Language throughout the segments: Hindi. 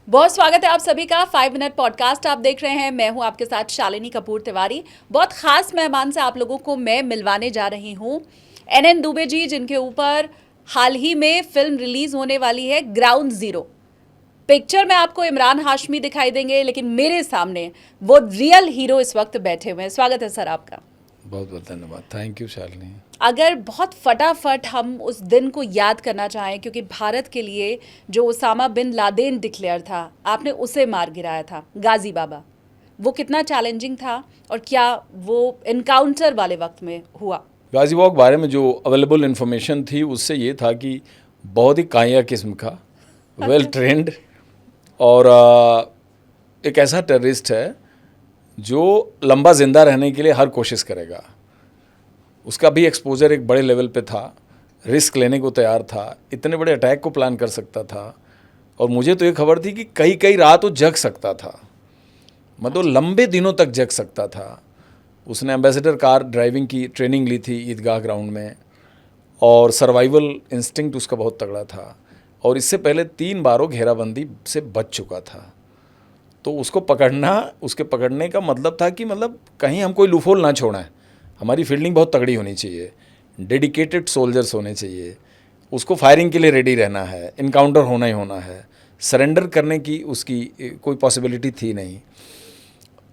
बहुत स्वागत है आप सभी का 5 मिनट पॉडकास्ट आप देख रहे हैं। मैं हूं आपके साथ शालिनी कपूर तिवारी। बहुत खास मेहमान से आप लोगों को मैं मिलवाने जा रही हूं। एनएन दुबे जी, जिनके ऊपर हाल ही में फिल्म रिलीज होने वाली है ग्राउंड जीरो। पिक्चर में आपको इमरान हाशमी दिखाई देंगे, लेकिन मेरे सामने वो रियल हीरो इस वक्त बैठे हुए हैं। स्वागत है सर आपका। बहुत बहुत धन्यवाद। Thank you Shalini. अगर बहुत फटाफट हम उस दिन को याद करना चाहें, क्योंकि भारत के लिए जो ओसामा बिन लादेन डिक्लेयर था, आपने उसे मार गिराया था, गाजी बाबा, वो कितना चैलेंजिंग था और क्या वो इनकाउंटर वाले वक्त में हुआ? गाजी बाबा के बारे में जो अवेलेबल इन्फॉर्मेशन थी उससे ये था कि बहुत ही काया किस्म का, वेल ट्रेंड और एक ऐसा टेररिस्ट है जो लंबा ज़िंदा रहने के लिए हर कोशिश करेगा। उसका भी एक्सपोजर एक बड़े लेवल पे था, रिस्क लेने को तैयार था, इतने बड़े अटैक को प्लान कर सकता था। और मुझे तो ये खबर थी कि कई कई रात वो जग सकता था, मतलब लंबे दिनों तक जग सकता था। उसने एम्बेसडर कार ड्राइविंग की ट्रेनिंग ली थी ईदगाह ग्राउंड में, और सर्वाइवल इंस्टिंक्ट उसका बहुत तगड़ा था। और इससे पहले 3 बार वो घेराबंदी से बच चुका था। तो उसको पकड़ना, उसके पकड़ने का मतलब था कि मतलब कहीं हम कोई लूफोल ना छोड़ें। हमारी फील्डिंग बहुत तगड़ी होनी चाहिए, डेडिकेटेड सोल्जर्स होने चाहिए, उसको फायरिंग के लिए रेडी रहना है, इनकाउंटर होना ही होना है, सरेंडर करने की उसकी कोई पॉसिबिलिटी थी नहीं।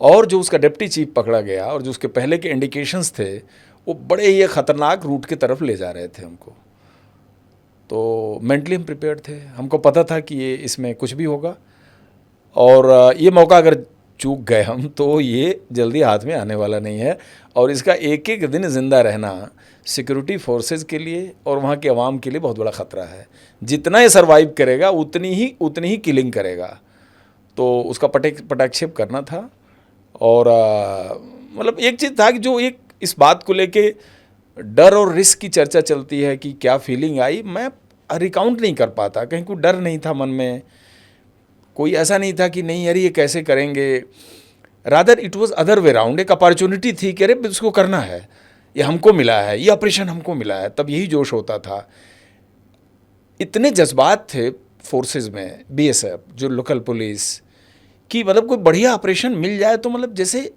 और जो उसका डिप्टी चीफ पकड़ा गया और जो उसके पहले के इंडिकेशंस थे, वो बड़े ही ख़तरनाक रूट की तरफ ले जा रहे थे हमको। तो मेंटली हम प्रिपेयर्ड थे, हमको पता था कि ये इसमें कुछ भी होगा। और ये मौका अगर चूक गए हम तो ये जल्दी हाथ में आने वाला नहीं है। और इसका एक एक दिन ज़िंदा रहना सिक्योरिटी फोर्सेस के लिए और वहाँ के अवाम के लिए बहुत बड़ा ख़तरा है। जितना ये सर्वाइव करेगा उतनी ही किलिंग करेगा। तो उसका पटाक्षेप करना था। और मतलब एक चीज़ था कि जो एक इस बात को लेके डर और रिस्क की चर्चा चलती है कि क्या फीलिंग आई, मैं रिकाउंट नहीं कर पाता। कहीं कोई डर नहीं था मन में, कोई ऐसा नहीं था कि नहीं यार ये कैसे करेंगे। Rather it was other way round. एक अपॉर्चुनिटी थी कि अरे इसको करना है, ये हमको मिला है, ये ऑपरेशन हमको मिला है। तब यही जोश होता था। इतने जज्बात थे फोर्सेस में, बीएसएफ जो लोकल पुलिस कि मतलब कोई बढ़िया ऑपरेशन मिल जाए तो मतलब जैसे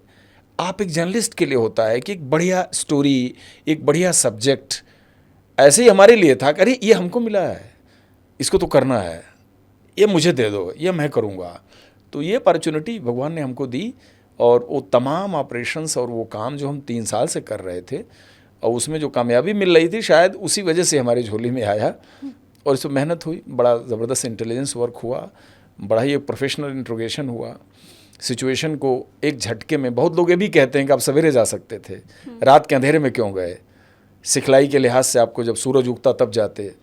आप एक जर्नलिस्ट के लिए होता है कि एक बढ़िया स्टोरी, एक बढ़िया सब्जेक्ट, ऐसे ही हमारे लिए था कि अरे ये हमको मिला है, इसको तो करना है, ये मुझे दे दो, ये मैं करूँगा। तो ये अपॉर्चुनिटी भगवान ने हमको दी। और वो तमाम ऑपरेशंस और वो काम जो हम 3 साल से कर रहे थे, और उसमें जो कामयाबी मिल रही थी शायद उसी वजह से हमारी झोली में आया। और इसमें मेहनत हुई, बड़ा ज़बरदस्त इंटेलिजेंस वर्क हुआ, बड़ा ही एक प्रोफेशनल इंट्रोगेशन हुआ। सिचुएशन को एक झटके में, बहुत लोग ये भी कहते हैं कि आप सवेरे जा सकते थे, रात के अंधेरे में क्यों गए? सिखलाई के लिहाज से आपको जब सूरज उगता तब जाते।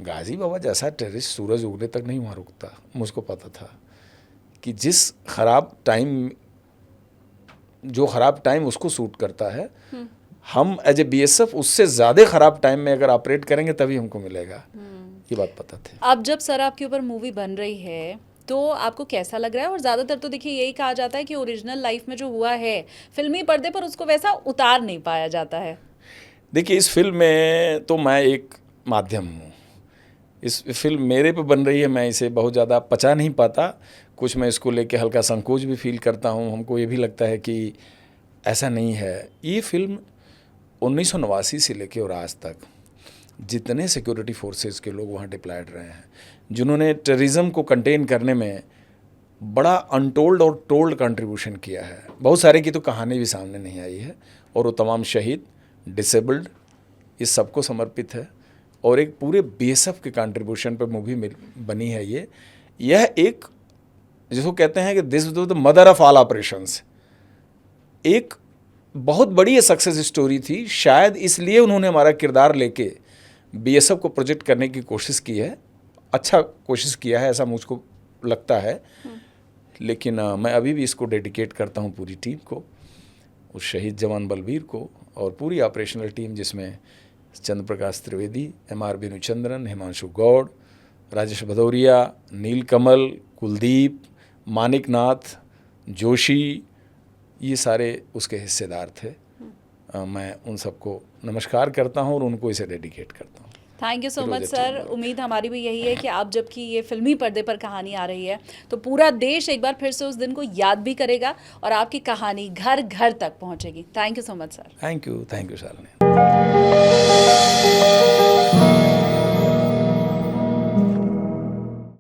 गाजी बाबा जैसा टेररिस्ट सूरज उगने तक नहीं वहाँ रुकता। मुझको पता था कि जिस ख़राब टाइम उसको सूट करता है, हम एज ए बीएसएफ उससे ज़्यादा ख़राब टाइम में अगर ऑपरेट करेंगे तभी हमको मिलेगा। ये बात पता थी। अब जब सर आपके ऊपर मूवी बन रही है तो आपको कैसा लग रहा है? और ज़्यादातर तो देखिए यही कहा जाता है कि ओरिजिनल लाइफ में जो हुआ है फिल्मी पर्दे पर उसको वैसा उतार नहीं पाया जाता है। देखिए, इस फिल्म में तो मैं एक माध्यम हूँ। इस फिल्म मेरे पे बन रही है, मैं इसे बहुत ज़्यादा पचा नहीं पाता। कुछ मैं इसको लेके हल्का संकोच भी फील करता हूँ। हमको ये भी लगता है कि ऐसा नहीं है। ये फिल्म 1989 से लेके और आज तक जितने सिक्योरिटी फोर्सेस के लोग वहाँ डिप्लॉयड रहे हैं, जिन्होंने टेररिज्म को कंटेन करने में बड़ा अनटोल्ड और टोल्ड कंट्रीब्यूशन किया है, बहुत सारे की तो कहानी भी सामने नहीं आई है। और वो तमाम शहीद, डिसेबल्ड, इस सबको समर्पित है। और एक पूरे बीएसएफ के कंट्रीब्यूशन पर मूवी बनी है ये। यह एक जिसको कहते हैं कि this the mother of all operations. एक बहुत बड़ी सक्सेस स्टोरी थी। शायद इसलिए उन्होंने हमारा किरदार लेके बीएसएफ को प्रोजेक्ट करने की कोशिश की है। अच्छा कोशिश किया है ऐसा मुझको लगता है। लेकिन मैं अभी भी इसको डेडिकेट करता हूँ पूरी टीम को, उस शहीद जवान बलबीर को, और पूरी ऑपरेशनल टीम जिसमें चंद्र प्रकाश त्रिवेदी, एमआर बिनुचंद्रन, हिमांशु गौड़, राजेश भदौरिया, नीलकमल, कुलदीप, मानिकनाथ, जोशी, ये सारे उसके हिस्सेदार थे। मैं उन सबको नमस्कार करता हूँ और उनको इसे डेडिकेट करता हूँ। Thank you so It was much a sir. teamwork. उम्मीद हमारी भी यही है कि आप जबकि ये फिल्मी पर्दे पर कहानी आ रही है तो पूरा देश एक बार फिर से उस दिन को याद भी करेगा और आपकी कहानी घर घर तक पहुंचेगी। Thank you so much sir. Thank you Shalini.